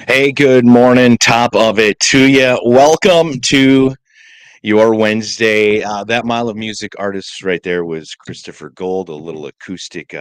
Hey, good morning. Top of it to you. Welcome to your Wednesday. That Mile of Music artist right there was Christopher Gold, a little acoustic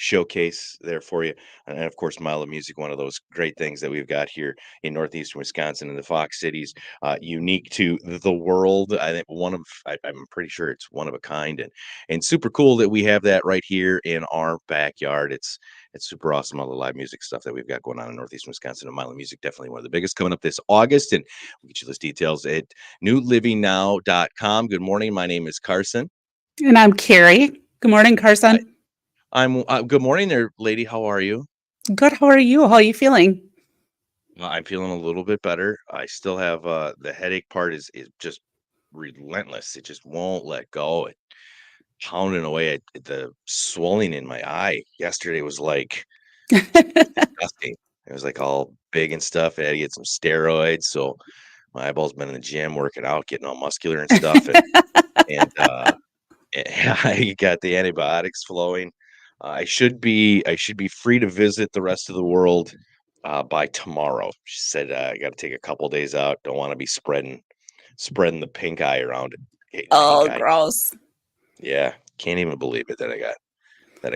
showcase there for you. And of course, Mile of Music, one of those great things that we've got here in northeastern Wisconsin and the Fox Cities, unique to the world. I think I'm pretty sure it's one of a kind, and super cool that we have that right here in our backyard. It's super awesome, all the live music stuff that we've got going on in northeastern Wisconsin. And Mile of Music, definitely one of the biggest, coming up this August. And we'll get you those details at newlivingnow.com. Good morning. My name is Carson. And I'm Carrie. Good morning, I, Carson. I'm good morning there, lady. How are you? Good. How are you? How are you feeling? I'm feeling a little bit better. I still have the headache part is just relentless. It just won't let go. It pounding away at the swelling in my eye. Yesterday was like disgusting. It was like all big and stuff. I had to get some steroids. So my eyeball's been in the gym working out, getting all muscular and stuff. And I got the antibiotics flowing. I should be free to visit the rest of the world by tomorrow. She said I got to take a couple days out. Don't want to be spreading the pink eye around. Pink Oh, eye. gross. Yeah, can't even believe it that I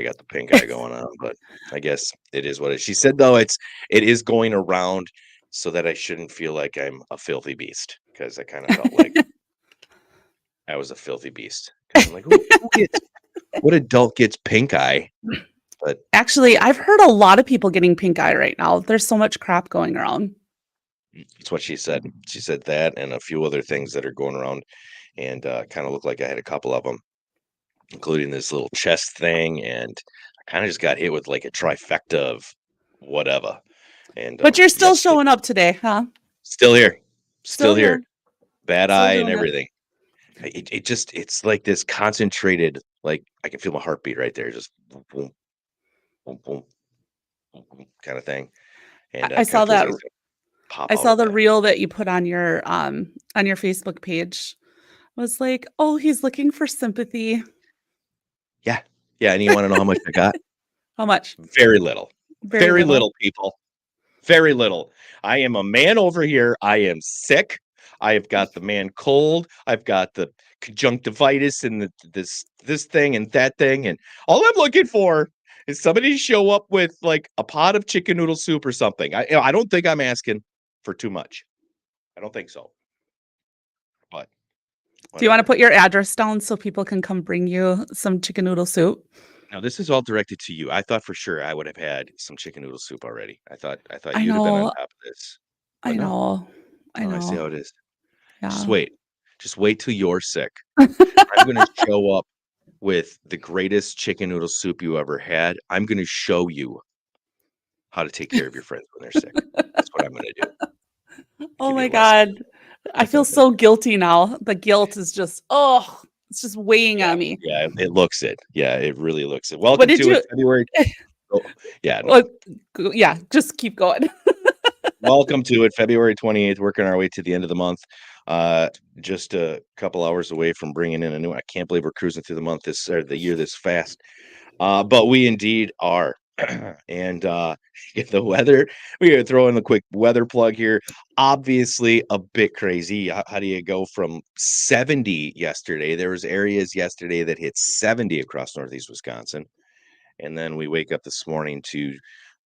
got the pink eye going on. But I guess it is what it is. She said though it is going around so that I shouldn't feel like I'm a filthy beast, because I kind of felt like I was a filthy beast. Because I'm like, what adult gets pink eye? But Actually, I've heard a lot of people getting pink eye right now. There's so much crap going around. that's what she said. She said that and a few other things that are going around, and kind of looked like I had a couple of them, including this little chest thing, and I kind of just got hit with like a trifecta of whatever. And But you're still yesterday, showing up today, huh? still here, Still still here, here. bad Still eye and doing it. everything. It's like this concentrated, like I can feel my heartbeat right there, just boom, boom, boom, boom, boom, boom, kind of thing, I and I it kind saw of feels that like it's gonna pop I out saw at the the end. reel that you put on your Facebook page. Was like, "Oh, he's looking for sympathy." Yeah, yeah, and you wanna know how much I got? How much? Very little. Very Very little. little, people. Very little. I am a man over here. I am sick. I have got the man cold. I've got the conjunctivitis and this thing and that thing, and all I'm looking for is somebody to show up with, like, a pot of chicken noodle soup or something. I don't think I'm asking for too much. I don't think so, but Do you wanna whatever. put your address down so people can come bring you some chicken noodle soup? Now, this is all directed to you. I thought for sure I would have had some chicken noodle soup already. I thought I you'd have been on know. top of this, I but no. know. I No, I see know. how it is. Just Yeah. wait. Just wait till you're sick. I'm gonna show up with the greatest chicken noodle soup you ever had. I'm gonna show you how to take care of your friends when they're sick. That's what I'm gonna do. Oh Give you my a lesson. god. I feel so guilty now. The guilt is just, oh, it's just weighing Yeah, on me. yeah, it looks it. Yeah, it really looks it. What Welcome did to it, you February. Oh, yeah, no. what yeah, just keep going. Welcome to it, February 28th, working our way to the end of the month. Uh, just a couple hours away from bringing in a new one. I can't believe we're cruising through the month this or the year this fast. But we indeed are. And the weather, we gotta throw in the quick weather plug here. Obviously, a bit crazy. How do you go from 70 yesterday? There was areas yesterday that hit 70 across northeast Wisconsin, and then we wake up this morning to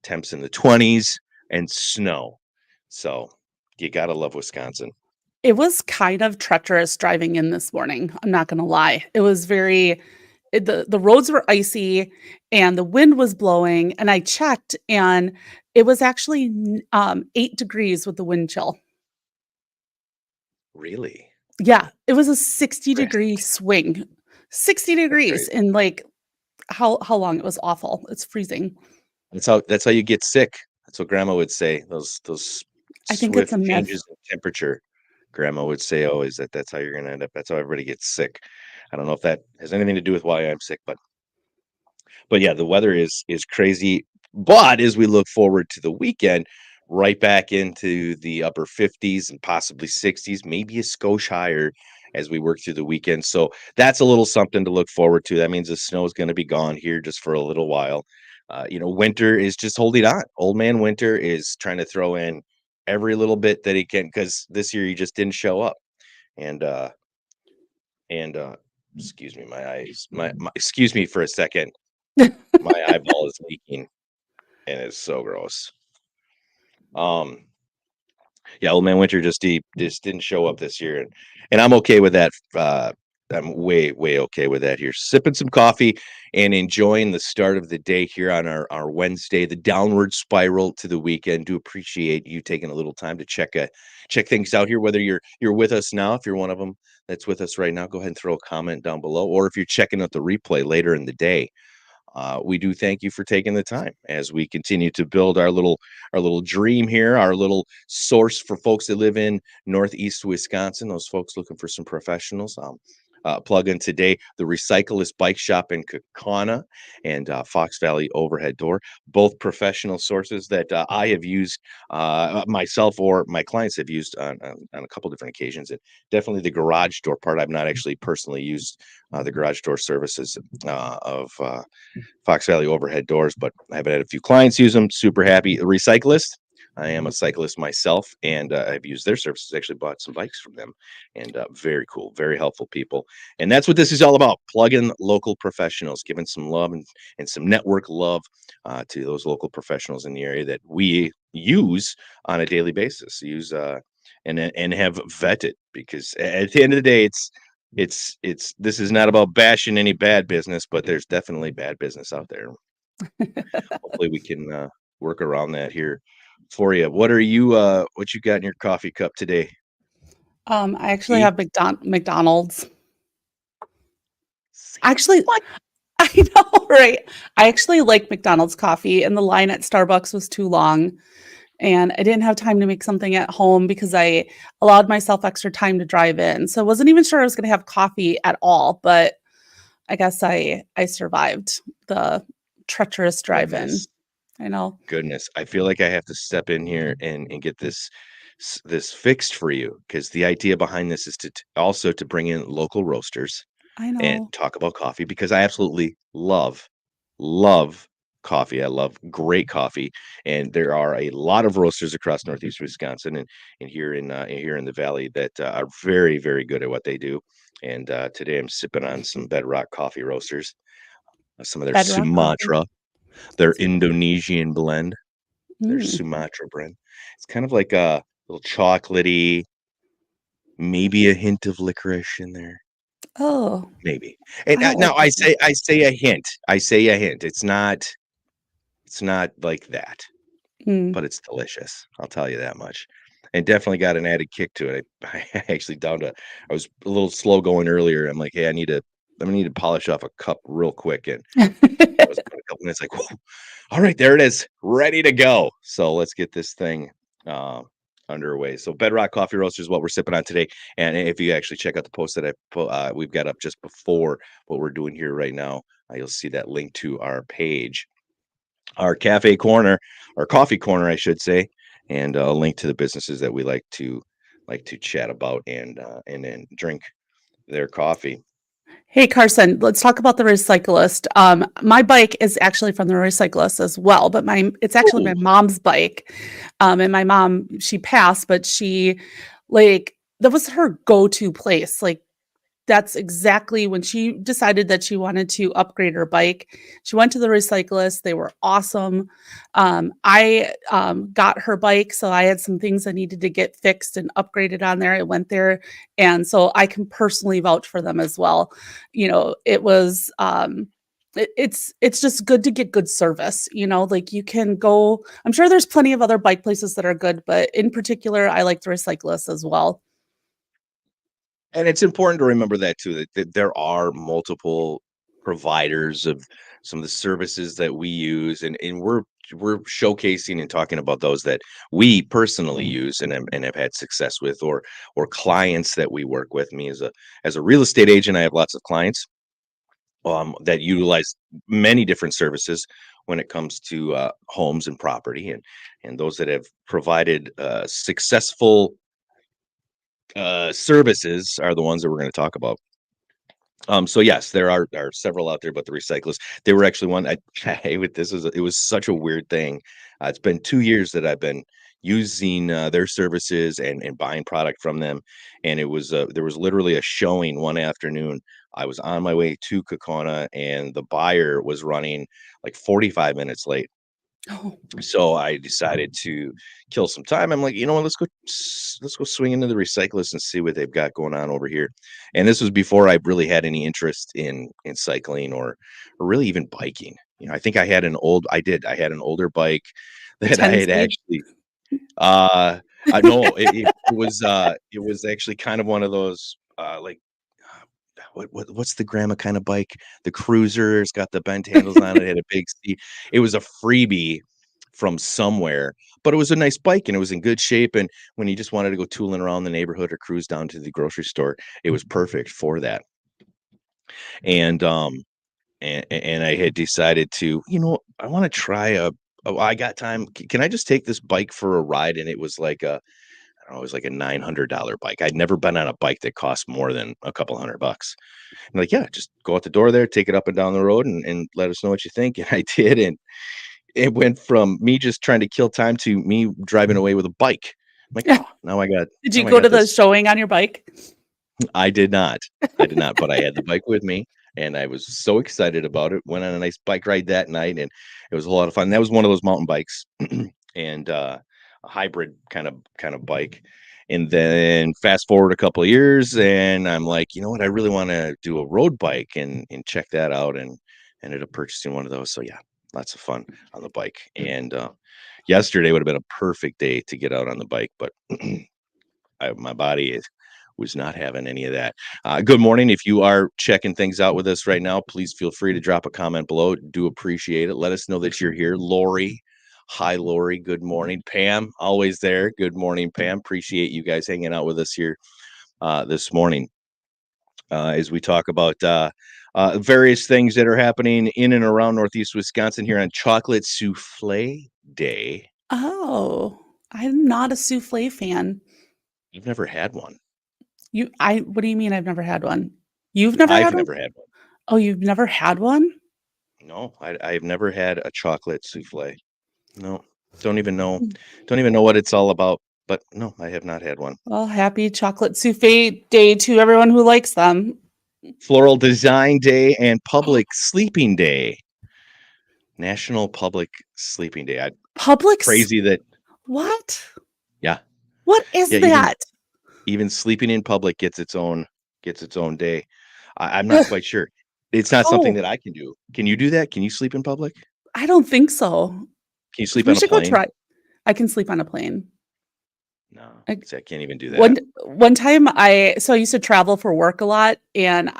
temps in the 20s and snow. So you gotta love Wisconsin. It was kind of treacherous driving in this morning, I'm not gonna lie. It was very the roads were icy and the wind was blowing, and I checked, and it was actually 8 degrees with the wind chill. Really? Yeah, it was a Chris, 60-degree swing. 60 that's degrees crazy. in, like, how long? It was awful. It's freezing. That's how you get sick. That's what grandma would say. Those I think it's a swift myth. changes in temperature. Grandma would say always that's how you're gonna end up. That's how everybody gets sick. I don't know if that has anything to do with why I'm sick, but yeah, the weather is crazy. But as we look forward to the weekend, right back into the upper 50s and possibly 60s, maybe a skosh higher as we work through the weekend. So that's a little something to look forward to. That means the snow is going to be gone here just for a little while. Winter is just holding on. Old man winter is trying to throw in. every little bit that he can, because this year he just didn't show up. And and excuse me, my eyes, my excuse me for a second. My eyeball is leaking, and it's so gross. Um, Yeah, Old Man Winter just didn't show up this year, and I'm okay with that. I'm way okay with that here. Sipping some coffee and enjoying the start of the day here on our Wednesday, the downward spiral to the weekend. Do appreciate you taking a little time to check things out here. Whether you're with us now, if you're one of them that's with us right now, go ahead and throw a comment down below, or if you're checking out the replay later in the day. We do thank you for taking the time as we continue to build our little dream here, our little source for folks that live in Northeast Wisconsin. Those folks looking for some professionals. Plug in today the Recyclist Bike Shop in Kaukauna and Fox Valley Overhead Door, both professional sources that I have used myself or my clients have used on a couple different occasions. And definitely the garage door part. I've not actually personally used the garage door services of Fox Valley Overhead Doors, but I've had a few clients use them. Super happy. Recyclist. I am a cyclist myself, and I've used their services. Actually, bought some bikes from them, and very cool, very helpful people. And that's what this is all about: plugging local professionals, giving some love and some network love to those local professionals in the area that we use on a daily basis. Use and have vetted, because at the end of the day, it's this is not about bashing any bad business, but there's definitely bad business out there. Hopefully we can work around that here for you. What you got in your coffee cup today? I actually Tea? have McDonald's. See, Actually, what? I know, right? I actually like McDonald's coffee, and the line at Starbucks was too long, and I didn't have time to make something at home because I allowed myself extra time to drive in. So I wasn't even sure I was going to have coffee at all, but I guess I survived the treacherous drive-in. Goodness, I know. goodness. I feel like I have to step in here and get this fixed for you, because the idea behind this is also to bring in local roasters I and know. talk about coffee, because I absolutely love coffee. I love great coffee, and there are a lot of roasters across Northeast Wisconsin and here in the valley that are very good at what they do. And today I'm sipping on some Bedrock coffee roasters, some of their Bedrock coffee. Sumatra, their Indonesian blend, their Mm. Sumatra blend. It's kind of like a little chocolatey, maybe a hint of licorice in there. Oh, Maybe. And, I don't like now licorice. I say a hint. I say a hint. It's not like that, Mm. but it's delicious. I'll tell you that much. And definitely got an added kick to it. I actually I was a little slow going earlier. I'm like, "Hey, I need to polish off a cup real quick," and I was about a couple minutes like, "Whoa, all right, there it is, ready to go." So let's get this thing uh, underway. So Bedrock Coffee Roaster is what we're sipping on today. And if you actually check out the post that we've got up just before what we're doing here right now, you'll see that link to our page, our cafe corner, our coffee corner, I should say, and a link to the businesses that we like to chat about and then drink their coffee. Hey, Carson, let's talk about the recyclist. My bike is actually from the recyclist as well, but it's actually my Ooh. mom's bike. And my mom, she passed, but she like that was her go-to place. Like that's exactly when she decided that she wanted to upgrade her bike. She went to the recyclist. They were awesome. I got her bike, so I had some things I needed to get fixed and upgraded on there. I went there, and so I can personally vouch for them as well. You know, it was it's just good to get good service. You know, like you can go. I'm sure there's plenty of other bike places that are good, but in particular, I like the recyclist as well. And it's important to remember that too, that there are multiple providers of some of the services that we use, and we're showcasing and talking about those that we personally use and have had success with, or clients that we work with. Me as a real estate agent, I have lots of clients that utilize many different services when it comes to homes and property, and those that have provided successful services are the ones that we're going to talk about. So yes, there are several out there, but the recyclists, they were actually one I with this is it was such a weird thing. It's been 2 years that I've been using their services and buying product from them. And it was there was literally a showing one afternoon. I was on my way to Kokona, and the buyer was running like 45 minutes late. Oh, So I decided to kill some time. I'm like, you know what? Let's go swing into the recyclist and see what they've got going on over here. And this was before I really had any interest in cycling or really even biking. I think I had an older bike the that I 10 had speed. actually I no, it was actually kind of one of those like what's the grandma kind of bike? The cruiser. It's got the bent handles on it. It had a big seat. It was a freebie from somewhere, but it was a nice bike and it was in good shape. And when you just wanted to go tooling around the neighborhood or cruise down to the grocery store, it was perfect for that. And and I had decided to, I want to try I got time. Can I just take this bike for a ride? And it was like I don't know, it was like a $900 bike. I'd never been on a bike that cost more than a couple $100. I'm like, yeah, just go out the door there, take it up and down the road and let us know what you think. And I did. And it went from me just trying to kill time to me driving away with a bike. I'm like, oh, Did you now I go got to the this. showing on your bike? I did not. I did not, but I had the bike with me and I was so excited about it. Went on a nice bike ride that night and it was a lot of fun. That was one of those mountain bikes and a hybrid kind of bike. And then fast forward a couple of years and I'm like, you know what? I really want to do a road bike and check that out and ended up purchasing one of those. So yeah, lots of fun on the bike. And yesterday would have been a perfect day to get out on the bike, but my body was not having any of that. Good morning. If you are checking things out with us right now, please feel free to drop a comment below. Do appreciate it. Let us know that you're here. Lori. Hi, Lori. Good morning. Pam, always there. Good morning, Pam. Appreciate you guys hanging out with us here this morning as we talk about various things that are happening in and around Northeast Wisconsin here on Chocolate Souffle Day. Oh, I'm not a souffle fan. You've never had one. What do you mean I've never had one? You've never I've had one? never had one. Oh, you've never had one? No, I've never had a chocolate souffle. No, don't even know Mm. don't even know what it's all about, but no, I have not had one. Well, happy chocolate souffle day to everyone who likes them. Floral Design Day and Public Sleeping Day. National Public Sleeping Day. Publix? Crazy that What? yeah. What is Yeah, that? even sleeping in public gets its own day. I'm not quite sure. It's not something Oh, that I can do. Can you do that? Can you sleep in public? I don't think so. Can you sleep We on a should go plane? try. I can sleep on a plane. No. I See, I can't even do one that. one time I used to travel for work a lot, and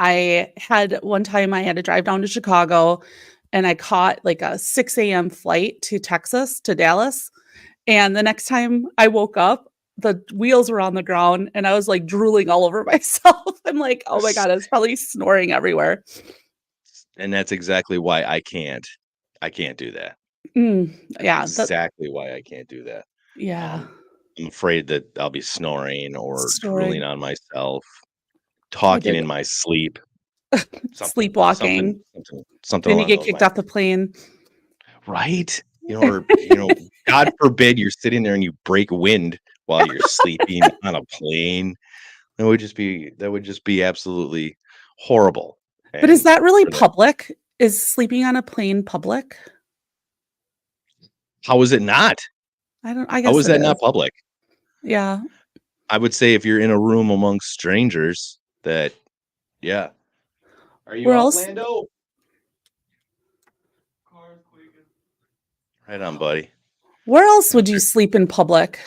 one time I had to drive down to Chicago, and I caught, like, a 6 AM flight to Texas, to Dallas, and the next time I woke up, the wheels were on the ground, and I was, like, drooling all over myself. I'm like, "Oh my god, I was probably snoring everywhere." And that's exactly why I can't do that. Mm, That's yeah, exactly why I can't do that. yeah, Um, I'm afraid that I'll be snoring or drooling snoring. on myself, I talking did in my sleep, something something sleepwalking, something something then you along get those kicked lines. off the plane. Right? God forbid you're sitting there and you break wind while you're sleeping on a plane. That would just be absolutely horrible. But is And that really for that, public? Is sleeping on a plane public? how is it not? I How guess is it that not is. public? Yeah. I would say if you're in a room amongst strangers that yeah. Are you Where out, else Lando? Right on, buddy. where else Yeah, would you sleep in public?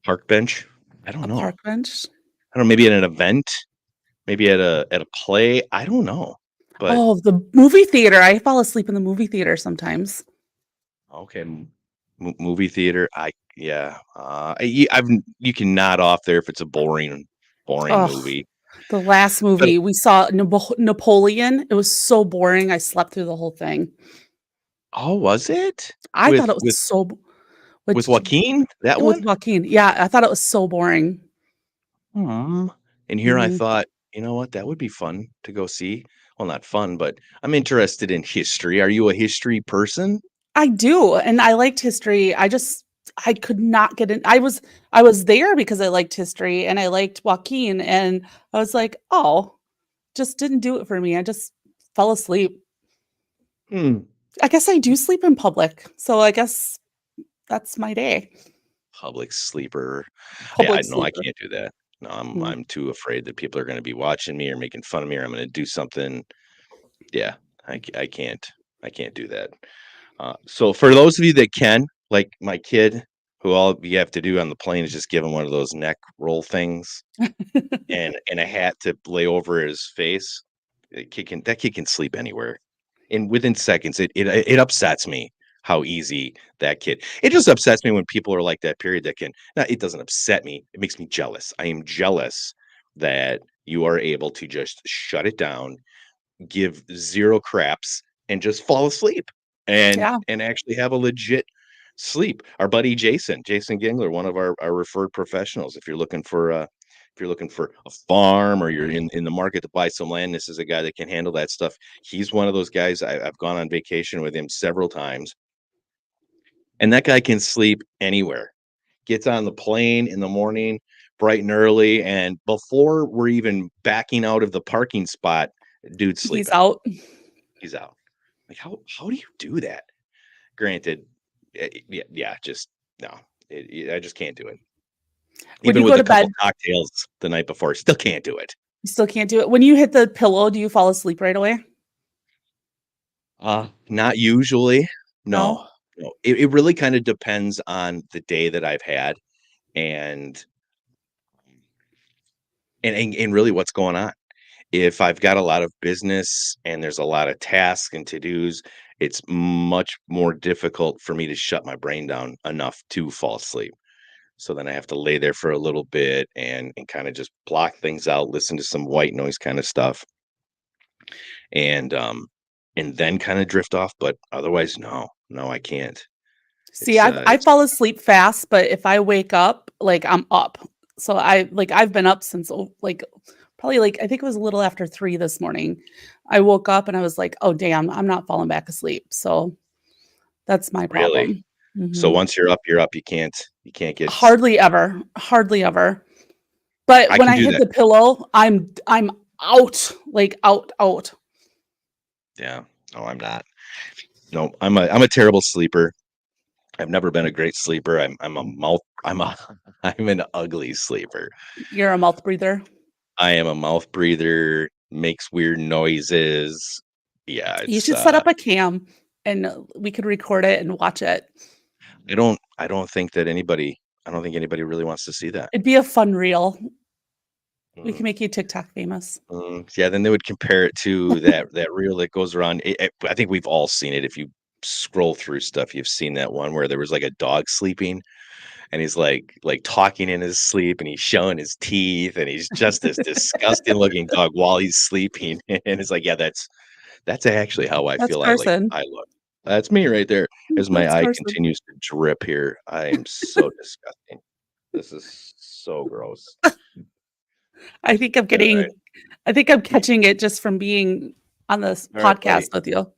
park bench? I don't A know. park bench? I don't know, maybe at an event, maybe at a play, I don't know. But Oh, the movie theater. I fall asleep in the movie theater sometimes. okay, movie theater, I yeah, you can nod off there if it's a boring Oh, movie. the last But movie we saw, Napoleon. It was so boring. I slept through the whole thing. oh, was it? I thought With it was with so b with which Joaquin? That with one? Joaquin. Yeah, I thought it was so boring. Hmm. And here I Mhm. thought, you know what? That would be fun to go see. Well, not fun, but I'm interested in history. Are you a history person? I do, and I liked history. I just I could not get in. I was there because I liked history and I liked Joaquin, and I was like, "Oh, just didn't do it for me." I just fell asleep. Hmm. I guess I do sleep in public, so I guess that's my day. Public sleeper. I Public no, I sleeper. can't do that. No, Mhm. I'm too afraid that people are gonna be watching me or making fun of me or I'm gonna do something. Yeah, I can't. I can't do that. So for those of you that can, like my kid, who all you have to do on the plane is just give him one of those neck roll things and a hat to lay over his face. That kid can sleep anywhere. And within seconds, it upsets me how easy that kid. It just upsets me when people are like that. Period. That can. No, it doesn't upset me. It makes me jealous. I am jealous that you are able to just shut it down, give 0 craps, and just fall asleep Yeah. and actually have a legit sleep. Our buddy Jason Gingler, one of our referred professionals, if you're looking for a farm or you're in the market to buy some land, this is a guy that can handle that stuff. He's one of those guys. I've gone on vacation with him several times, and that guy can sleep anywhere. Gets on the plane in the morning bright and early, and before we're even backing out of the parking spot, dude's He's sleeping. out. He's out. Like, how do you do that? Granted, yeah, just no, I just can't do it. When Even you with go a to couple bed, cocktails the night before, still can't do it. you still can't do it. When you hit the pillow, do you fall asleep right away? Not usually. No, No? no. It really kind of depends on the day that I've had and and really what's going on. If I've got a lot of business and there's a lot of tasks and to-dos, it's much more difficult for me to shut my brain down enough to fall asleep. So then I have to lay there for a little bit and kinda just block things out, listen to some white noise kinda stuff, and, um, and then kinda drift off, but otherwise, no. No, I can't. See, I It's fall asleep fast, but if I wake up, like, I'm up. So I've been up since, like, probably, like, I think it was a little after 3 this morning. I woke up and I was like, "Oh, damn, I'm not falling back asleep." So that's my really problem. so Mhm. once you're up, you're up. You can't get Hardly ever, hardly ever. But I when can I do hit that. the pillow, I'm out, like, out, out. Yeah. No, I'm not. No, I'm a terrible sleeper. I've never been a great sleeper. I'm an ugly sleeper. You're a mouth breather. I am a mouth breather, makes weird noises. Yeah, You it's, should set up a cam and we could record it and watch it. I don't think anybody really wants to see that. It'd be a fun reel. We can Mm, make you TikTok famous. yeah, then they would compare it to that reel that goes around. I think we've all seen it. If you scroll through stuff, you've seen that one where there was like a dog sleeping and he's like talking in his sleep and he's showing his teeth and he's just this disgusting looking dog while he's sleeping. And it's like, yeah, that's actually how I That's feel Carson. I look. That's me right there. As my That's eye Carson. continues to drip here. I am so disgusting. This is so gross. I think I'm All right. getting I think I'm catching it just from being on this All right, buddy. podcast with you.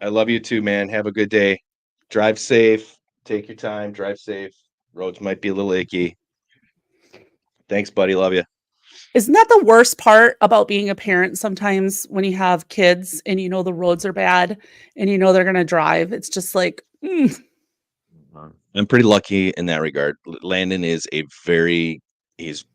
I love you too, man. Have a good day. Drive safe. Take your time. Drive safe. Roads might be a little icky. Thanks, buddy. Love you. Isn't that the worst part about being a parent sometimes when you have kids and you know the roads are bad and you know they're gonna drive? It's just like, I'm pretty lucky in that regard. Landon is he's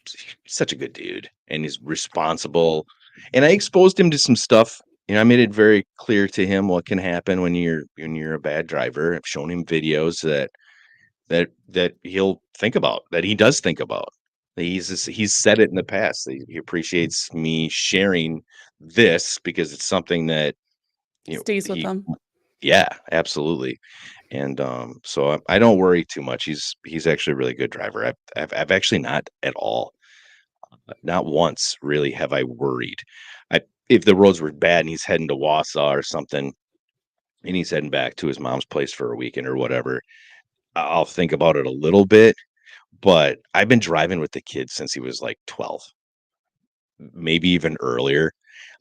such a good dude and he's responsible. And I exposed him to some stuff. I made it very clear to him what can happen when you're a bad driver. I've shown him videos that he'll think about, that he does think about. He's said it in the past. He appreciates me sharing this because it's something that stays with he them. yeah, absolutely. And, so I don't worry too much. He's actually a really good driver. I've actually not at all, not once really have I worried. I If the roads were bad and he's heading to Wausau or something, and he's heading back to his mom's place for a weekend or whatever, I'll think about it a little bit, but I've been driving with the kids since he was, like, 12, maybe even earlier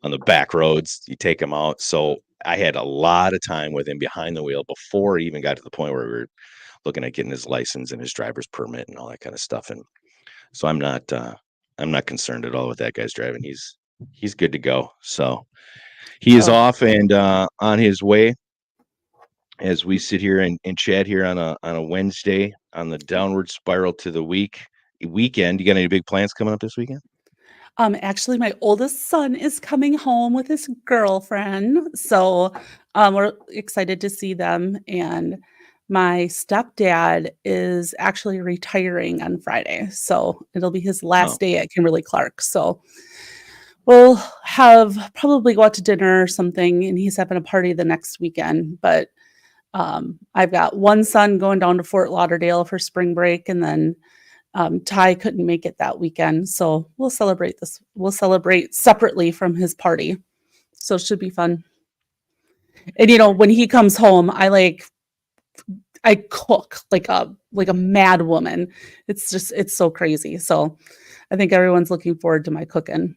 on the back roads. You take him out, so I had a lot of time with him behind the wheel before he even got to the point where we were looking at getting his license and his driver's permit and all that kind of stuff. And so I'm not concerned at all with that guy's driving. He's good to go. So he is Oh, off and on his way as we sit here and chat here on a Wednesday on the downward spiral to the weekend. You got any big plans coming up this weekend? actually, my oldest son is coming home with his girlfriend, so, we're excited to see them, and my stepdad is actually retiring on Friday, so it'll be his Oh, last day at Kimberly Clark, so we'll have probably go out to dinner or something, and he's having a party the next weekend, but, I've got one son going down to Fort Lauderdale for spring break, and then Ty couldn't make it that weekend, so we'll celebrate separately from his party. So it should be fun. And, very when he cool. comes home, I cook like a mad woman. It's so crazy. So I think everyone's looking forward to my cooking.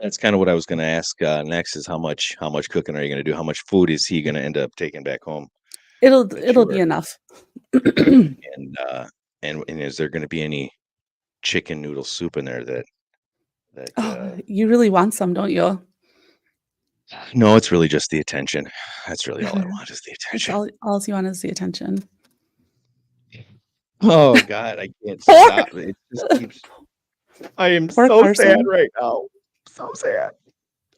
That's kind of what I was going to ask next is how much cooking are you going to do? How much food is he going to end up taking back home that It'll you be are enough. and and is there going to be any chicken noodle soup in there that Oh, you really want some, don't you? no, it's really just the attention. That's really all I want is the That's attention. all you want is the attention. Oh God, I can't Poor stop. It just keeps I am poor so sad Carson. right now. So sad.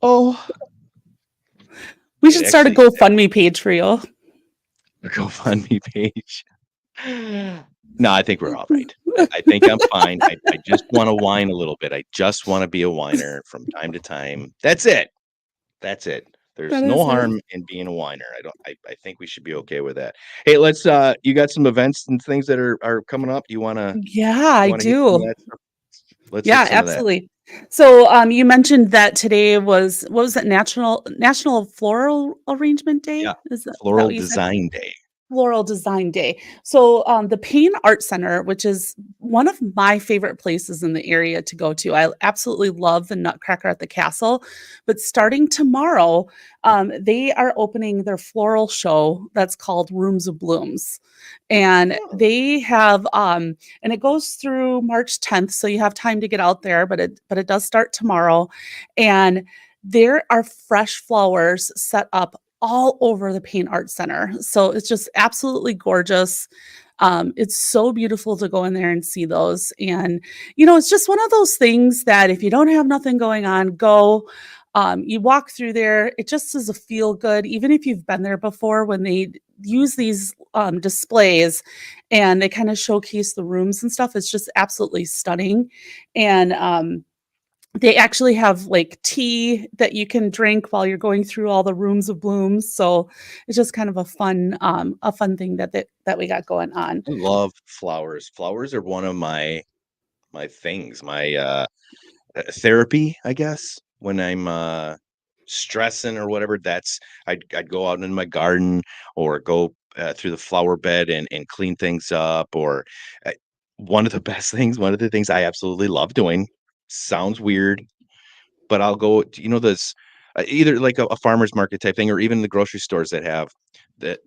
Oh, We it should start a actually GoFundMe page for you. the GoFundMe page. No, I think we're all right. I think I'm fine. I just wanna whine a little bit. I just wanna be a whiner from time to time. That's it. That's it. There's That no is it. harm in being a whiner. I think we should be okay with that. Hey, let's, you got some events and things that are coming up? Yeah, You I wanna hit some of do. that stuff? Let's hit Yeah, some of that. absolutely. So, you mentioned that today was what was it? National Floral Arrangement Yeah. Day? Is that Floral what you said? Design Day. Floral Design Day. So, the Payne Art Center, which is one of my favorite places in the area to go to. I absolutely love the Nutcracker at the Castle, but starting tomorrow, they are opening their floral show that's called Rooms of Blooms, and Oh. they have and it goes through March 10th, so you have time to get out there, but it does start tomorrow, and there are fresh flowers set up all over the Paint Art Center. So it's just absolutely gorgeous. It's so beautiful to go in there and see those. And, it's just one of those things that if you don't have nothing going on, go. You walk through there, it just is a feel good, even if you've been there before when they use these displays and they kind of showcase the rooms and stuff. It's just absolutely stunning. And they actually have, like, tea that you can drink while you're going through all the rooms of blooms, so it's just kind of a fun thing that we got going on. I love flowers. Flowers are one of my things, therapy, I guess, when I'm, stressing or whatever, I'd go out in my garden or go, through the flower bed and clean things up or, uh, one of the things I absolutely love doing, sounds weird, but I'll go to, this, either like a farmer's market type thing or even the grocery stores that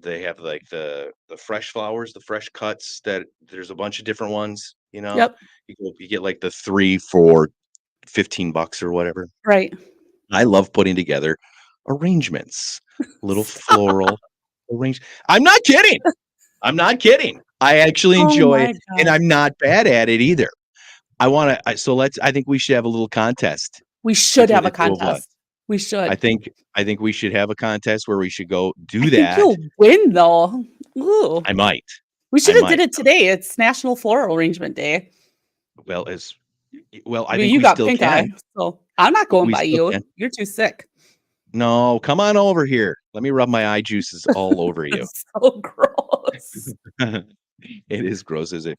they have, like, the fresh flowers, the fresh cuts that there's a bunch of different ones, you know? Yep, You get, like, the 3 for $15 or whatever. right. I love putting together arrangements, little floral I'm not kidding. I'm not kidding. I actually Oh enjoy it, my and god. I'm not bad at it either. I think we should have a little contest We should between have a the 2 of us. contest. We I should. think I think we should have a contest where we should go I do think that. you'll win, though. Ooh. I might. We I shoulda did might. it today. It's National Floral Arrangement Day. Well, as well, I I mean, think you we got still pink eye, can. so I'm not going We by still you. can. You're too sick. No, come on over here. Let me rub my eye juices all over you. It's so gross. It is gross as a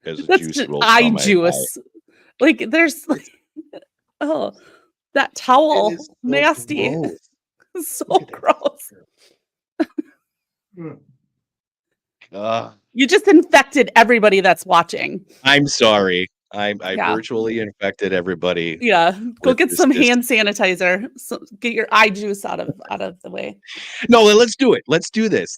That's juice just rolls eye down my eye. juice. Like, there's It's oh, that it towel, is so nasty. gross. Look So at that gross. sucker. Mm. Ah, You just infected everybody that's watching. I'm sorry. I Yeah. virtually infected everybody Yeah. Go with get this some this hand sanitizer. So get your eye juice out of the way. No, let's do it. Let's do this.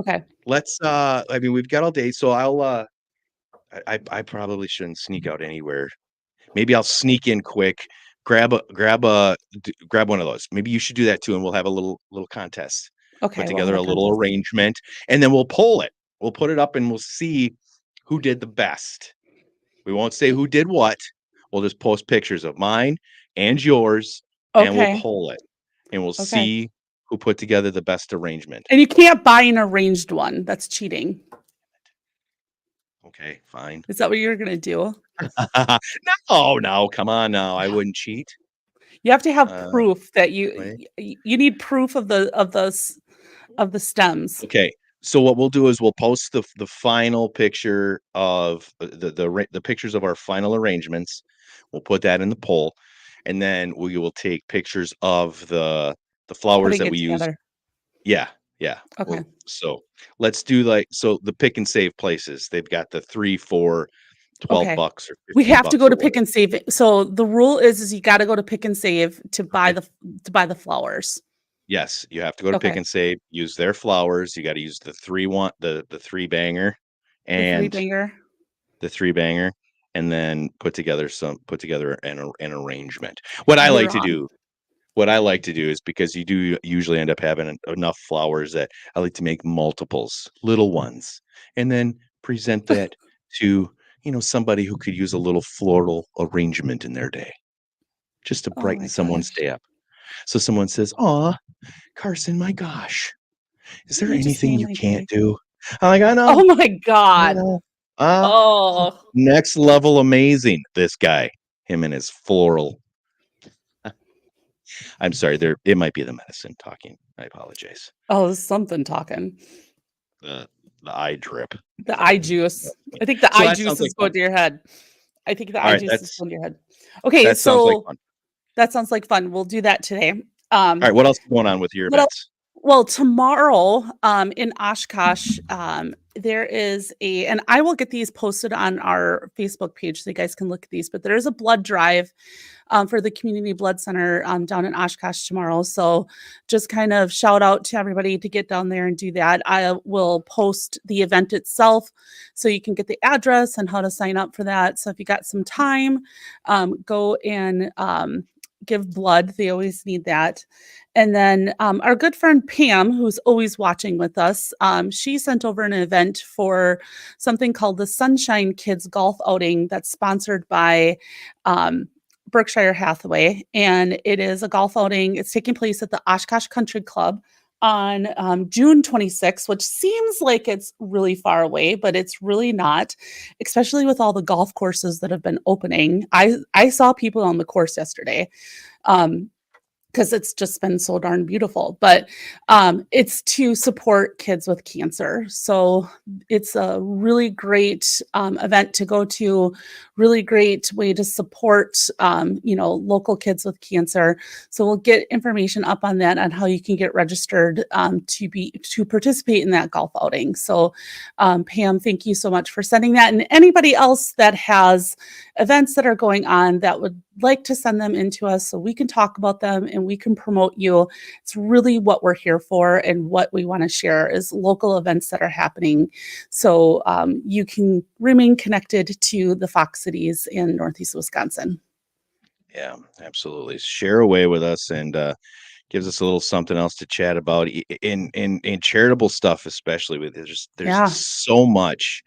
Okay. I mean, we've got all day, so I probably shouldn't sneak out anywhere. Maybe I'll sneak in quick, grab one of those. Maybe you should do that too, and we'll have a little contest. Put Okay, we'll together have a a little contest. arrangement, and then we'll poll it. We'll put it up, and we'll see who did the best. We won't say who did what. We'll just post pictures of mine and yours, and we'll Okay. poll it, and we'll Okay. see who put together the best arrangement. And you can't buy an arranged one. That's cheating. Okay, fine. Is that what you're gonna do? No, no, come on now. I wouldn't cheat. You have to have Uh, proof that wait. you need proof of the stems. Okay. So what we'll do is we'll post the final picture of the pictures of our final arrangements. We'll put that in the poll, and then we will take pictures of the flowers Putting that it we use. together. Yeah, yeah. Okay. Well, so let's do the pick and save places. They've got the 3, 4, 12 Okay. bucks or We 15 have to bucks go or to Pick whatever. and Save. So the rule is you gotta go to Pick and Save Okay. to buy the flowers. Yes, you have to go to Pick Okay. and Save, use their flowers. You got to use the 3 banger The 3 and banger. the 3 banger, and then put together an arrangement. What I like You're to on. do what I like to do is because you do usually end up having enough flowers that I like to make multiples, little ones, and then present that to, somebody who could use a little floral arrangement in their day, just to Oh brighten my someone's gosh. day up. So someone says, "Aw, Carson, my gosh, is there You just anything made you my can't day. do?" I'm like, "I know, Oh my I god. know. Uh, Oh. next level amazing, this guy, him and his floral." I'm sorry, it might be the medicine talking. I apologize. Oh, something talking. The the eye drip. The eye juice. I think the So eye that juice sounds like is going fun. to your head. I think the eye Alright, juice is going to your head. Okay, that sounds like so fun. that sounds like fun. We'll do that today. Alright, what else is going on with your What else? events? Well, tomorrow, in Oshkosh, there is and I will get these posted on our Facebook page so you guys can look at these, but there is a blood drive for the Community Blood Center down in Oshkosh tomorrow. So just kind of shout out to everybody to get down there and do that. I will post the event itself so you can get the address and how to sign up for that. So if you got some time, go and give blood. They always need that. And then our good friend Pam, who's always watching with us, she sent over an event for something called the Sunshine Kids Golf Outing that's sponsored by Berkshire Hathaway. And it is a golf outing. It's taking place at the Oshkosh Country Club on June 26th, which seems like it's really far away, but it's really not, especially with all the golf courses that have been opening. I saw people on the course yesterday. Because it's just been so darn beautiful. But it's to support kids with cancer. So it's a really great event to go to, really great way to support, local kids with cancer. So we'll get information up on that on how you can get registered to participate in that golf outing. So Pam, thank you so much for sending that. And anybody else that has events that are going on that would like to send them into us so we can talk about them and we can promote you. It's really what we're here for and what we want to share is local events that are happening so you can remain connected to the Fox cities in Northeast Wisconsin. Yeah, absolutely. Share away with us and, gives us a little something else to chat about in charitable stuff, especially with there's Yeah. so much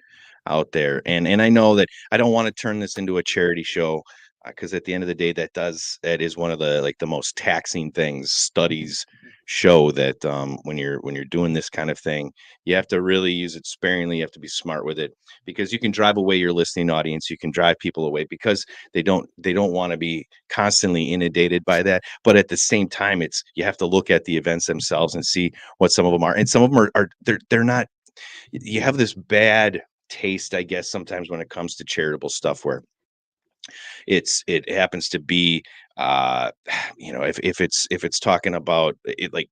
out there. And I know that I don't want to turn this into a charity show because at the end of the day, that is one of the like the most taxing things. Studies show that when you're doing this kind of thing, you have to really use it sparingly. You have to be smart with it because you can drive away your listening audience. You can drive people away because they don't want to be constantly inundated by that. But at the same time, it's you have to look at the events themselves and see what some of them are. And some of them are they're not. You have this bad taste, I guess, sometimes when it comes to charitable stuff where it happens to be, uh, if it's talking about it like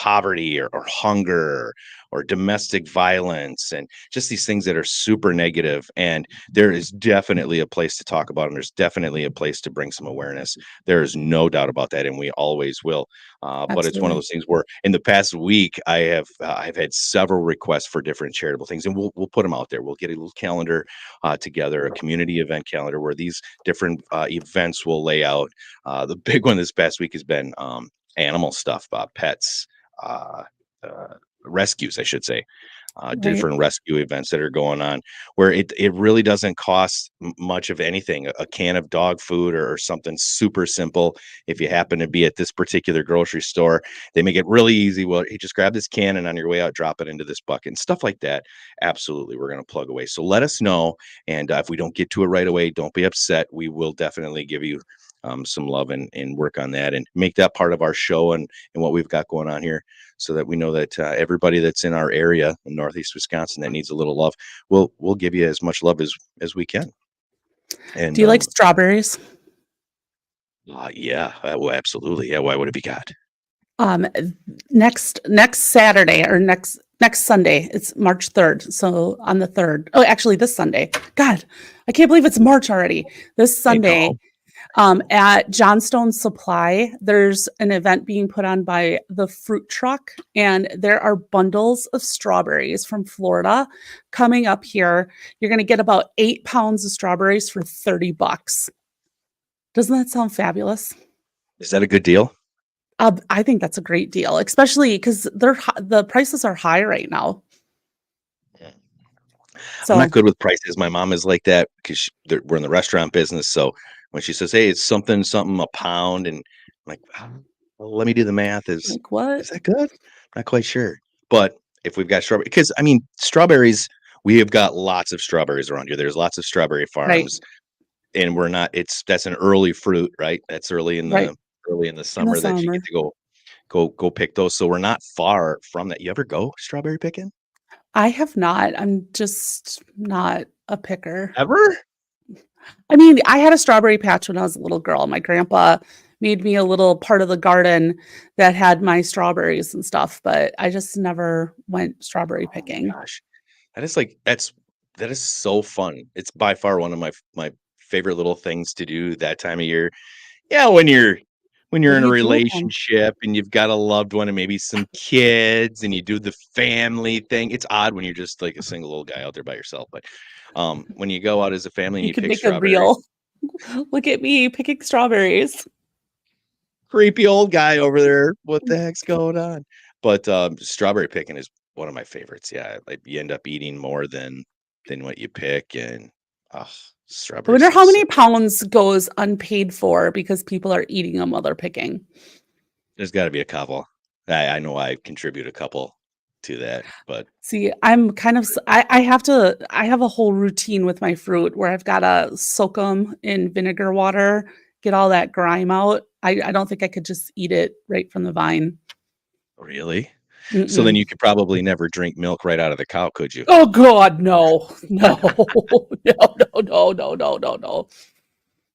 poverty or hunger or domestic violence and just these things that are super negative. And there is definitely a place to talk about, and there's definitely a place to bring some awareness. There is no doubt about that, and we always will. But it's one of Absolutely. those things where in the past week I've had several requests for different charitable things, and we'll put them out there. We'll get a little calendar together, a community event calendar where these different events will lay out. The big one this past week has been animal stuff, pets, uh, uh, rescues, I should say, Right. different rescue events that are going on where it really doesn't cost much of anything. A can of dog food or something super simple. If you happen to be at this particular grocery store, they make it really easy. Well, you just grab this can and on your way out, drop it into this bucket and stuff like that. Absolutely, we're going to plug away. So let us know, and if we don't get to it right away, don't be upset. We will definitely give you some love and work on that and make that part of our show and what we've got going on here, so that we know that everybody that's in our area in Northeast Wisconsin that needs a little love, we'll give you as much love as we can. And Do you like strawberries? yeah, well, absolutely. Yeah, why would it be God? Um, next Saturday or next Sunday, it's March 3rd. So on the 3rd. Oh, actually this Sunday. God, I can't believe it's March already. This I Sunday, know. at Johnstone Supply, there's an event being put on by the Fruit Truck, and there are bundles of strawberries from Florida coming up here. You're going to get about 8 pounds of strawberries for $30. Doesn't that sound fabulous? Is that a good deal? I think that's a great deal, especially because the prices are high right now. Yeah. I'm not So, good with prices. My mom is like that because we're in the restaurant business. So when she says, "Hey, it's something something a pound," and I'm like, well, let me do the math. like, what? Is that good? Not quite sure. But if we've got strawberry, because I mean, strawberries, we have got lots of strawberries around here. There's lots of strawberry Right, farms, and we're not. That's an early fruit, right? That's right. early in the In the summer that you get summer. to go pick those. So we're not far from that. You ever go strawberry picking? I have not. I'm just not a picker. Ever? I mean, I had a strawberry patch when I was a little girl. My grandpa made me a little part of the garden that had my strawberries and stuff, but I just never went strawberry Oh my picking. gosh. That is so fun. It's by far one of my favorite little things to do that time of year. Yeah, when What you're do in a you do with them? relationship and you've got a loved one and maybe some kids and you do the family thing. It's odd when you're just like a single little guy out there by yourself, but when you go out as a family and You you could pick make a strawberries, reel. Look at me picking strawberries. creepy old guy over there. What the heck's going on? But strawberry picking is one of my favorites. Yeah, like you end up eating more than what you pick, and oh, I strawberries wonder sound how so many good. pounds goes unpaid for because people are eating them while they're picking. There's got to be a couple. I know I contribute a couple to that, but See, I'm kind of I have a whole routine with my fruit where I've gotta soak them in vinegar water, get all that grime out. I don't think I could just eat it right from the vine. really, so then Mm-mm. you could probably never drink milk right out of the cow, could you? Oh god, no. No. No, no, no, no, no, no, no.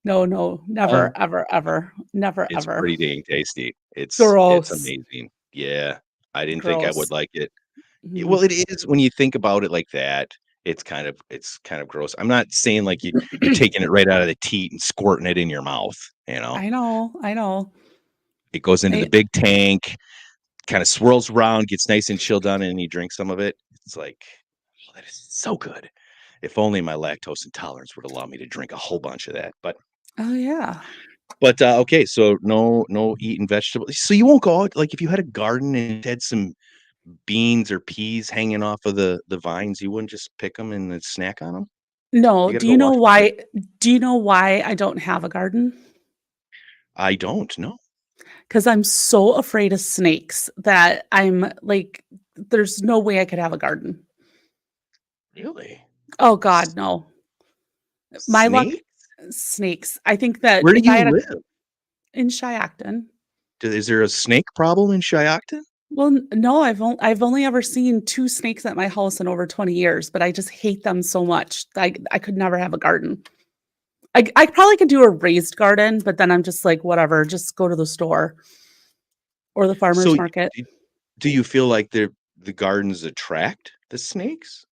No, no, never, Uh, ever, ever. Never, it's ever. pretty dang tasty. It's Gross. amazing. Yeah, I didn't think I would Gross. like it. Mhm. Well, it is when you think about it like that, it's kind of gross. I'm not saying like you're taking it right out of the teat and squirting it in your mouth, you know? I know, I know. It goes into the I big tank, kinda swirls around, gets nice and chilled down, and you drink some of it. It's like, "Oh, that is so good." If only my lactose intolerance would allow me to drink a whole bunch of that, oh, yeah. okay, so no eating vegetables. So you won't go out like, if you had a garden and had some beans or peas hanging off of the vines, you wouldn't just pick them and then snack on them. No, You gotta go watch the garden. do you know why I don't have a garden? I don't, know. 'Cause I'm so afraid of snakes that I'm like, there's no way I could have a garden. Really? Oh god, S no. My luck snake? snakes. I think that Where do if I you had a live? in Shiacton. Is there a snake problem in Shiocton? Well, no, I've only ever seen 2 snakes at my house in over 20 years, but I just hate them so much. I could never have a garden. I probably could do a raised garden, but then I'm just like, "Whatever, just go to the store or the So, farmer's market." Do you feel like the gardens attract the snakes?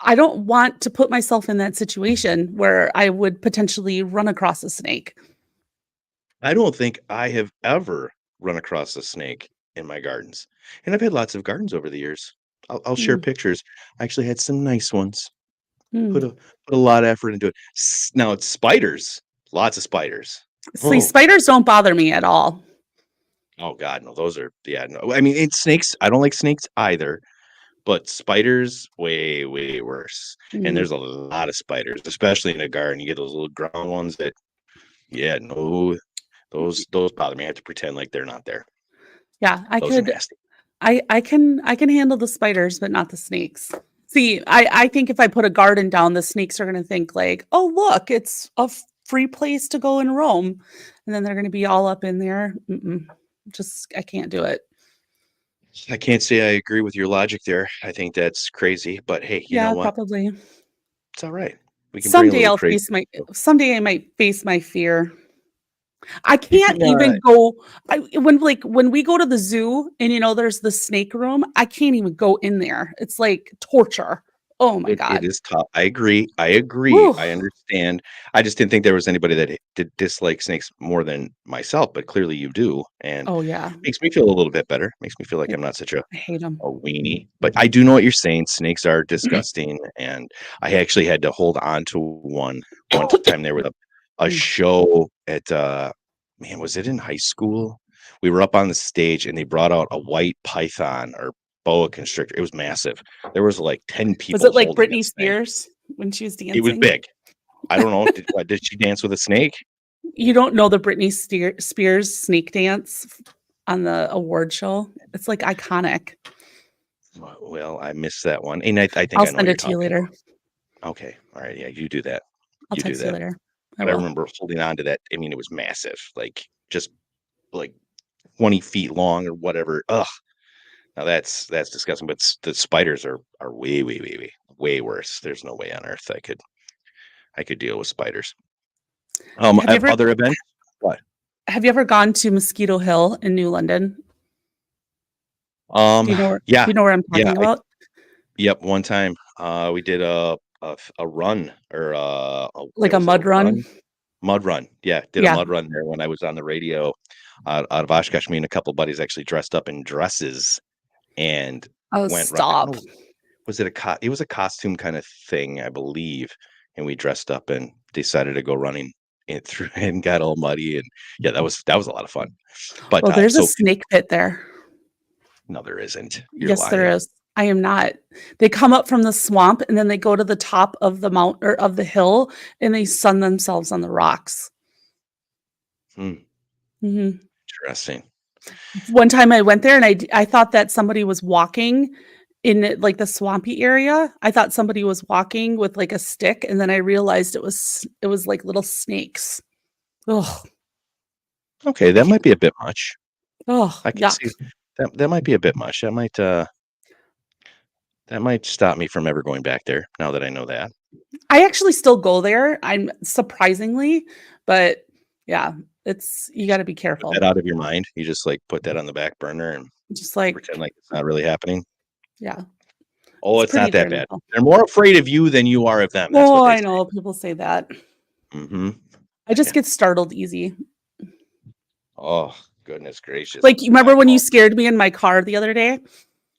I don't want to put myself in that situation where I would potentially run across a snake. I don't think I have ever run across a snake in my gardens, and I've had lots of gardens over the years. I'll share Mm, pictures. I actually had some nice ones. Put mm. a lot of effort into it. Now it's spiders, lots of spiders. See, Oh, spiders don't bother me at all. oh God, no, those are yeah, no. I mean, it's snakes. I don't like snakes either, but spiders way way worse. And Mm. there's a lot of spiders, especially in a garden. You get those little ground ones that yeah, no, those bother me. I have to pretend like they're not there. Yeah, Those are nasty. I can handle the spiders, but not the snakes. See, I think if I put a garden down, the snakes are gonna think like, "Oh, look, it's a free place to go and roam," and then they're gonna be all up in there. Mm-mm. Just I can't do it. I can't say I agree with your logic there. I think that's crazy, but hey, you know Yeah, what? probably. It's all right. We can bring a Someday little I'll crazy. face my someday I might face my fear. I You can't can even go when we go to the zoo and, there's the snake room, I can't even go in there. It's like torture. Oh my it god. is tough. I agree. I agree. Whew. I understand. I just didn't think there was anybody that did dislike snakes more than myself, but clearly you do, and Oh, yeah. makes me feel a little bit better. Makes me feel like I I'm not such a I hate 'em. weenie. But I do know what you're saying. Snakes are disgusting, and I actually had to hold on to one time there with a Mm. show at man, was it in high school? We were up on the stage and they brought out a white python or boa constrictor. It was massive. There was like 10 Was people it like holding Britney this thing. Spears when she was It was dancing? big. I don't know. Did she dance with a snake? You don't know the Spears snake dance on the award show? It's, like, iconic. Well, I missed that one. And I think I'll I know what send you're it to you talking later. about. Okay. All right. Yeah, you do that. I'll You do text you that. later. I But I will. remember holding on to that. I mean, it was massive, like just like 20 feet long or whatever. Ugh. Now that's disgusting. But the spiders are way, way, way, way, way worse. There's no way on earth I could deal with spiders. Have you ever Other events? What? have you ever gone to Mosquito Hill in New London? Um, Do yeah, you know where I'm yeah. talking about? Yep. One time, we did a run or Like a was it a mud run? run? Mud run. Yeah, did a Yeah. mud run there when I was on the radio out of Oshkosh. Me and a couple buddies actually dressed up in dresses and Oh, went run. I don't stop. know, was it it was a costume kind of thing, I believe. And we dressed up and decided to go running and through and got all muddy and yeah, that was a lot of fun. But Well, there's a so snake pit there. no, there isn't. You're Yes, there lying. is. I am not. They come up from the swamp and then they go to the top of the mount or of the hill and they sun themselves on the rocks. Hmm, Mhm. interesting. One time I went there and I thought that somebody was walking in like the swampy area. I thought somebody was walking with like a stick and then I realized it was like little snakes. Oh, Okay, I that can't. might be a bit much. Oh, I can yuck. see that might be a bit much. That might stop me from ever going back there now that I know that. I actually still go there. I'm surprisingly, but yeah, it's you got to be Put careful. that out of your mind. You just like put that on the back burner and Just like, pretend like it's not really happening. yeah, Oh, it's it's pretty not that darn bad. little. They're more afraid of you than you are of them. That's what Oh, they I say. know people say that. Mhm. I just Yeah. get startled easy. Oh, goodness gracious. Like, you remember I when you know. scared me in my car the other day?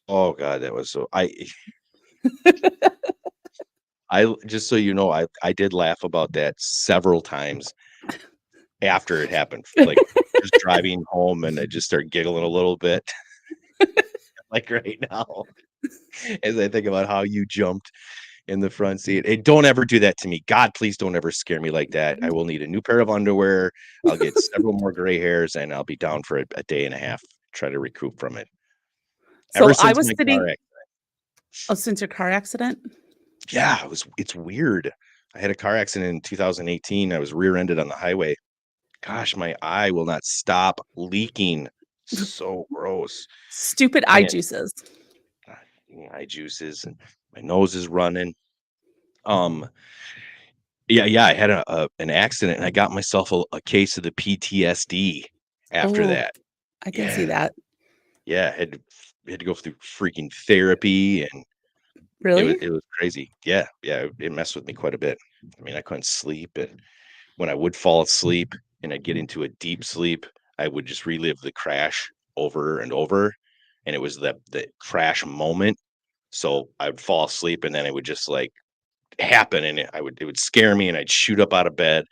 Oh god, that was so I just so you know, I did laugh about that several times after it happened. Like just driving home and I just start giggling a little bit like right now as I think about how you jumped in the front seat. Hey, don't ever do that to me. God, please don't ever scare me like that. I will need a new pair of underwear. I'll get several more gray hairs and I'll be down for a day and a half, try to recoup from it. Ever So I since was my car sitting. accident. Oh, since your car accident? Yeah, it's weird. I had a car accident in 2018. I was rear-ended on the highway. Gosh, my eye will not stop leaking. So gross. Stupid eye And juices. eye juices and my nose is running. Um, yeah, I had an accident and I got myself a case of the PTSD after Oh, that. I can see Yeah, that. yeah, had had to go through freaking therapy, and Really? it was crazy. Yeah, yeah, it messed with me quite a bit. I mean, I couldn't sleep, and when I would fall asleep and I'd get into a deep sleep, I would just relive the crash over and over, and it was the crash moment. So I would fall asleep, and then it would just, like, happen, and it would scare me, and I'd shoot up out of bed,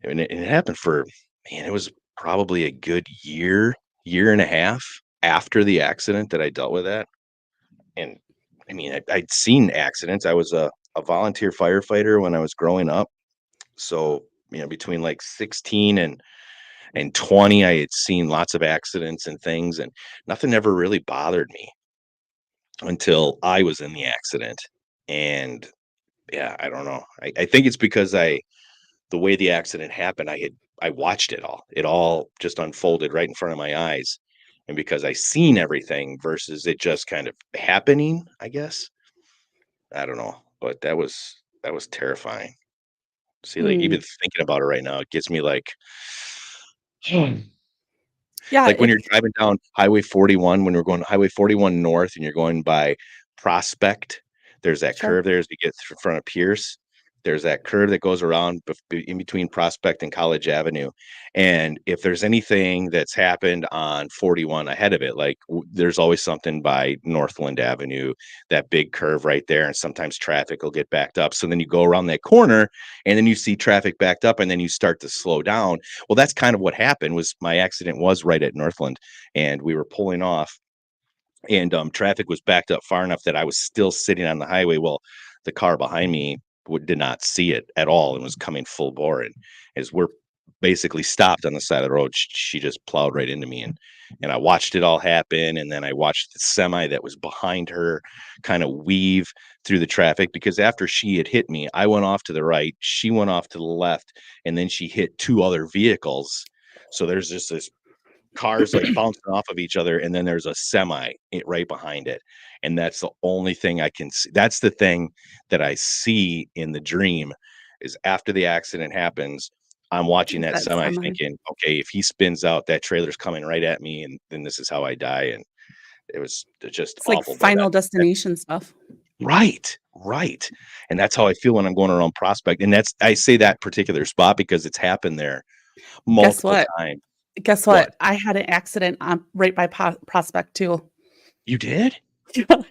and it happened for, man, it was probably a good year, year and a half after the accident that I dealt with that. And I mean, I'd seen accidents. I was a volunteer firefighter when I was growing up. So, between like 16 and 20, I had seen lots of accidents and things, and nothing ever really bothered me until I was in the accident. And yeah, I don't know. I think it's because the way the accident happened, I watched it all. It all just unfolded right in front of my eyes. And because I seen everything versus it just kind of happening, I guess. I don't know. But that was terrifying. See, like, Mm. even thinking about it right now, it gets me Yeah, like when you're driving down Highway 41, when we're going Highway 41 north and you're going by Prospect, there's that sure. curve there as you get in front of Pierce. There's that curve that goes around in between Prospect and College Avenue. And if there's anything that's happened on 41 ahead of it, like there's always something by Northland Avenue, that big curve right there. And sometimes traffic will get backed up. So then you go around that corner and then you see traffic backed up and then you start to slow down. Well, that's kind of what happened. Was my accident was right at Northland, and we were pulling off, and traffic was backed up far enough that I was still sitting on the highway. Well, the car behind me did not see it at all and was coming full bore. And as we're basically stopped on the side of the road, she just plowed right into me, and I watched it all happen. And then I watched the semi that was behind her kind of weave through the traffic, because after she had hit me, I went off to the right, she went off to the left, and then she hit two other vehicles. So there's just this cars like bouncing off of each other, and then there's a semi right behind it. And that's the only thing I can see. That's the thing that I see in the dream, is after the accident happens, I'm watching Is that that semi semi? thinking, okay, if he spins out, that trailer's coming right at me, and then this is how I die. And it was just It's like awful. But Final that Destination stuff. right, right. And that's how I feel when I'm going around Prospect. And that's, I say that particular spot because it's happened there Guess multiple what? times. Guess What? what? I had an accident on right by Prospect too. You did?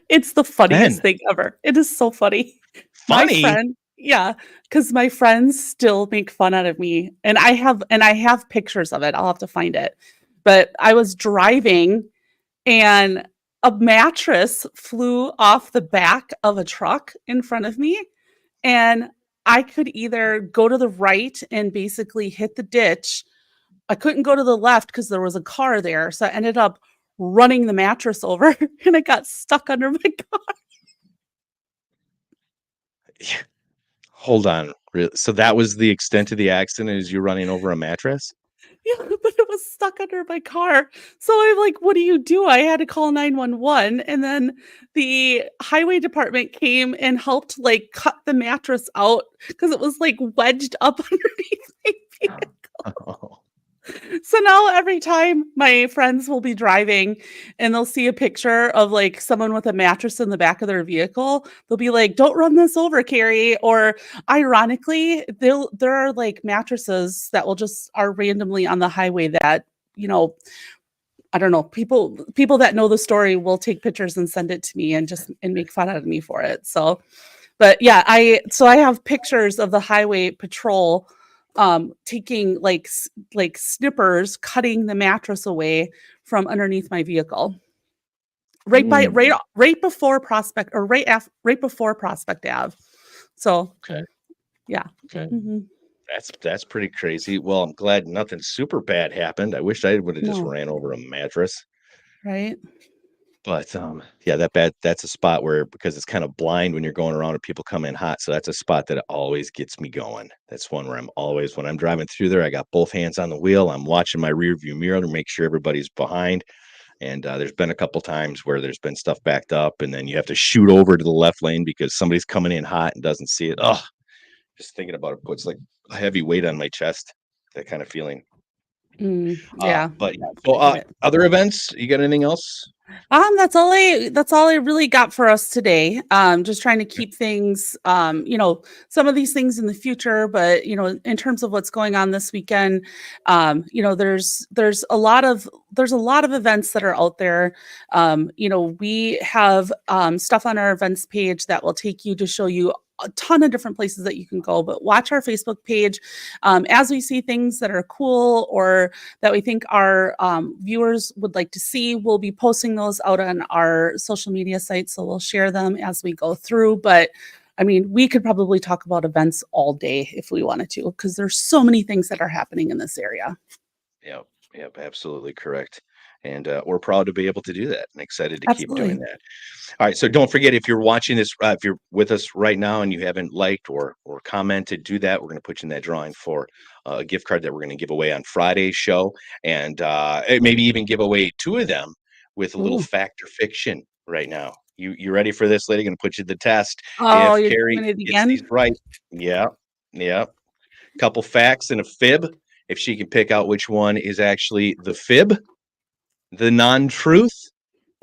It's the When? funniest thing ever. It is so funny. My Funny? friend yeah, because my friends still make fun out of me, and I have pictures of it, I'll have to find it. But I was driving, and a mattress flew off the back of a truck in front of me, and I could either go to the right and basically hit the ditch. I couldn't go to the left because there was a car there, so I ended up running the mattress over, and I got stuck under my car. Hold on. So that was the extent of the accident, is you running over a mattress? Yeah, but it was stuck under my car. So I'm like, "What do you do?" I had to call 911, and then the highway department came and helped, like, cut the mattress out because it was, like, wedged up underneath my Oh. So now every time my friends will be driving and they'll see a picture of like someone with a mattress in the back of their vehicle, they'll be like, "Don't run this over, Carrie." Or ironically, there are like mattresses that will just are randomly on the highway that, you know, I don't know, people that know the story will take pictures and send it to me and just and make fun out of me for it. So but yeah, I have pictures of the highway patrol taking like snippers cutting the mattress away from underneath my vehicle. Right by Mm, right before Prospect or right before Prospect Ave. So, okay, yeah. okay. Mhm. That's pretty crazy. Well, I'm glad nothing super bad happened. I wish I would've just No, ran over a mattress. right? But, yeah, that's a spot where, because it's kinda blind when you're going around and people come in hot, so that's a spot that always gets me going. That's one where I'm always, when I'm driving through there, I got both hands on the wheel, I'm watching my rear view mirror to make sure everybody's behind. And there's been a couple times where there's been stuff backed up, and then you have to shoot over to the left lane because somebody's coming in hot and doesn't see it. Oh, just thinking about it puts like a heavy weight on my chest. That kind of feeling. Yeah. But yeah. So, I get it. other events? You got anything else? That's all I really got for us today. Just trying to keep things, some of these things in the future, but in terms of what's going on this weekend, there's a lot of events that are out there. We have stuff on our events page that will take you to show you a ton of different places that you can go, but watch our Facebook page as we see things that are cool or that we think our viewers would like to see. We'll be posting those out on our social media sites, so we'll share them as we go through. But I mean, we could probably talk about events all day if we wanted to, because there's so many things that are happening in this area. Yep, yep, absolutely correct. And we're proud to be able to do that and excited to keep doing Absolutely. that. All right, so don't forget if you're watching this, if you're with us right now and you haven't liked or commented, do that. We're going to put you in that drawing for a gift card that we're going to give away on Friday's show, and maybe even give away two of them with a little Ooh. fact or fiction right now. You ready for this, lady? Going to put you to the test. Oh, If you're Carrie doing it gets these again? right, yeah, yeah, couple facts and a fib. If she can pick out which one is actually the fib, the non-truth,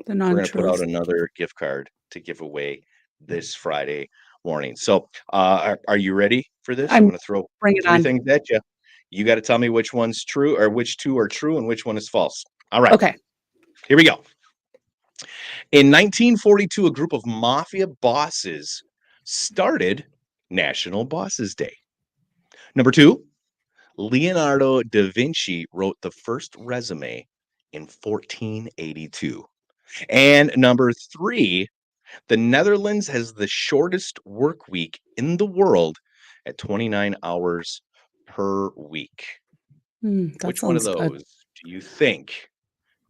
The we're going to put out non-truth. another gift card to give away this Friday morning. So, are you ready for this? I'm I'm going to throw Bring it three on. things at you. You got to tell me which one's true or which two are true and which one is false. All right, Okay. here we go. In 1942, a group of mafia bosses started National Bosses Day. Number two, Leonardo da Vinci wrote the first resume in 1482. And number three, the Netherlands has the shortest work week in the world at 29 hours per week. That Which one of sounds good. those do you think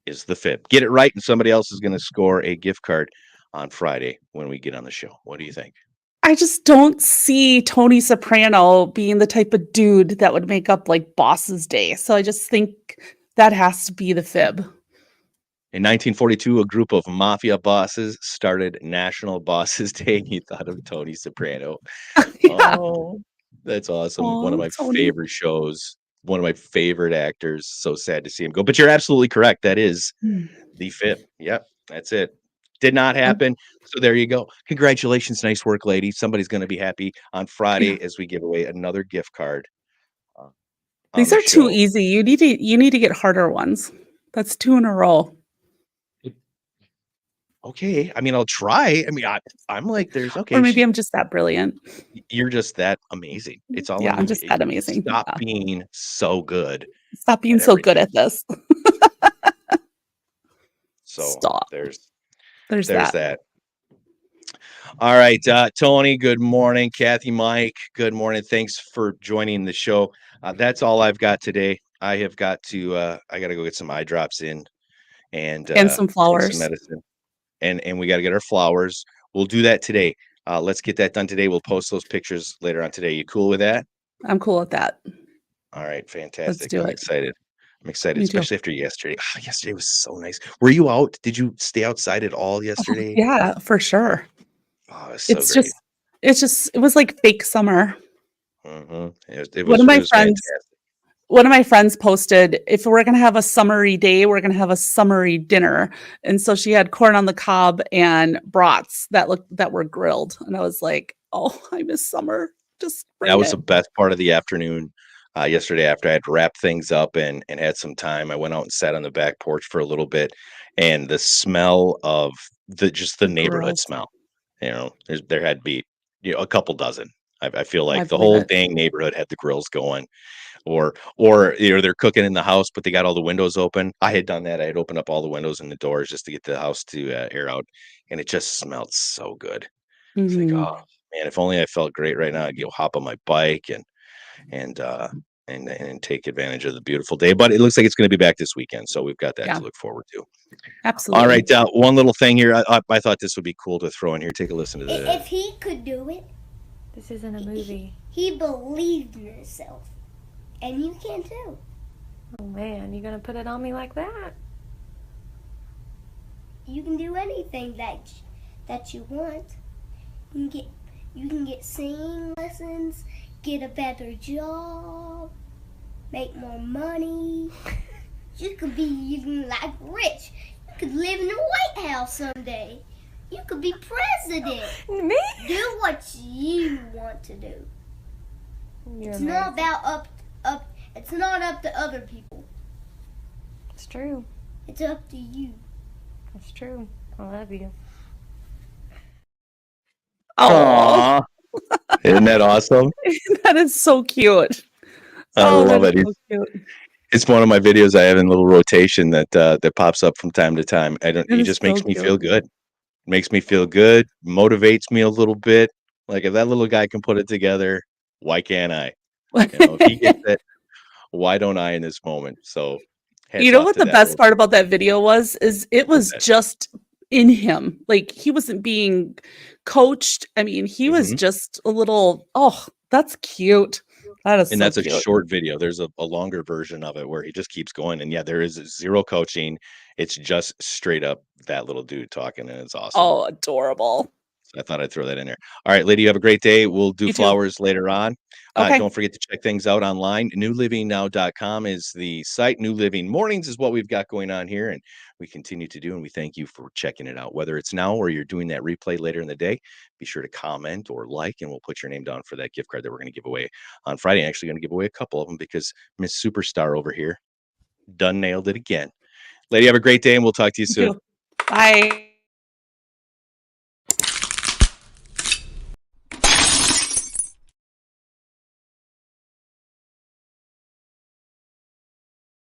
is the fib? Get it right, and somebody else is going to score a gift card on Friday when we get on the show. What do you think? I just don't see Tony Soprano being the type of dude that would make up like Boss's Day. So I just think that has to be the fib. In 1942, a group of mafia bosses started National Bosses Day, and you thought of Tony Soprano. Yeah. Oh, that's awesome. One of Oh, my Tony. favorite shows, one of my favorite actors. So sad to see him go. But you're absolutely correct. That is Mm. the fib. Yep, that's it. Did not Um, happen. So there you go. Congratulations. Nice work, lady. Somebody's going to be happy on yeah. Friday as we give away another gift card uh, on These the are too show. easy. You need to get harder ones. That's 2 in a row. Okay. I mean, I'll try. I mean, I'm like, there's Or okay. maybe I'm just that brilliant. You're just that amazing. It's all Yeah, in I'm you. just that amazing. Stop Yeah. being so good Stop being at so good everything. at this. So Stop. There's there's that. that. All right, Tony, good morning. Kathy, Mike, good morning. Thanks for joining the show. That's all I've got today. I got to go get some eye drops in and And some take some flowers. medicine, and we got to get our flowers. We'll do that today. Let's get that done today. We'll post those pictures later on today. You cool with that? I'm cool with that. All right, Let's fantastic. do I'm it. excited. I'm excited, Me too. especially after yesterday. Yesterday was so nice. Were you out? Did you stay outside at all Oh, yesterday? yeah, for sure. Oh, it was so It's great. just it was like fake summer. It One was of it my was friends fantastic. one of my friends posted, "If we're gonna have a summery day, we're gonna have a summery dinner." And so she had corn on the cob and brats that were grilled. And I was like, "Oh, I miss summer. Just That bring was the it." best part of the afternoon, yesterday after I had wrapped things up and had some time. I went out and sat on the back porch for a little bit, and the smell of the The neighborhood grills. smell, there had to be, a couple dozen. I feel Oh, I like the believe whole it. dang neighborhood had the grills going, they're cooking in the house, but they got all the windows open. I had done that. I had opened up all the windows and the doors just to get the house to, air out, and it just smelled so good. It's like, "Oh, Mhm. man, if only I felt great right now, I'd go hop on my bike and, uh, and take advantage of the beautiful day." But it looks like it's gonna be back this weekend, so we've got that Yeah, to look forward to. All absolutely. right, one little thing here. I thought this would be cool to throw in here. Take a listen to the If he could do it, This isn't a movie. he believed in himself. And you can too. Oh man, you gonna put it on me like that? You can do anything that you want. You can get singing lessons, get a better job, make more money. You could be even like rich. You could live in the White House someday. You could be president. Me? Do what you want to do. You're It's amazing. not about up. It's not up to other people. It's true. It's up to you. It's true. I love you. Oh, Aw. Isn't that awesome? that is so cute. I Oh, love that it. is so cute. It's one of my videos I have in little rotation that pops up from time to time. It He is just so makes me feel cute. good. Makes me feel good, motivates me a little bit. Like if that little guy can put it together, why can't I? You know, if he gets it, why don't I in this moment? So You hats know off what to the that best little part about that video was? Is it what's was that? just in him. Like he wasn't being coached. I mean, he was Mhm. just a little, oh, that's cute. That is And so that's a cute. short video. There's a longer version of it where he just keeps going. And yeah, there is zero coaching. It's just straight up that little dude talking, and it's awesome. Oh, adorable. So I thought I'd throw that in there. All right, lady, you have a great day. We'll do You too. flowers later on. Okay. Don't forget to check things out online. newlivingnow.com is the site. New Living Mornings is what we've got going on here, and we continue to do, and we thank you for checking it out. Whether it's now or you're doing that replay later in the day, be sure to comment or like, and we'll put your name down for that gift card that we're going to give away on Friday. I'm actually going to give away a couple of them because Miss Superstar over here done nailed it again. Lady, have a great day, and we'll talk to you You soon. too. Bye.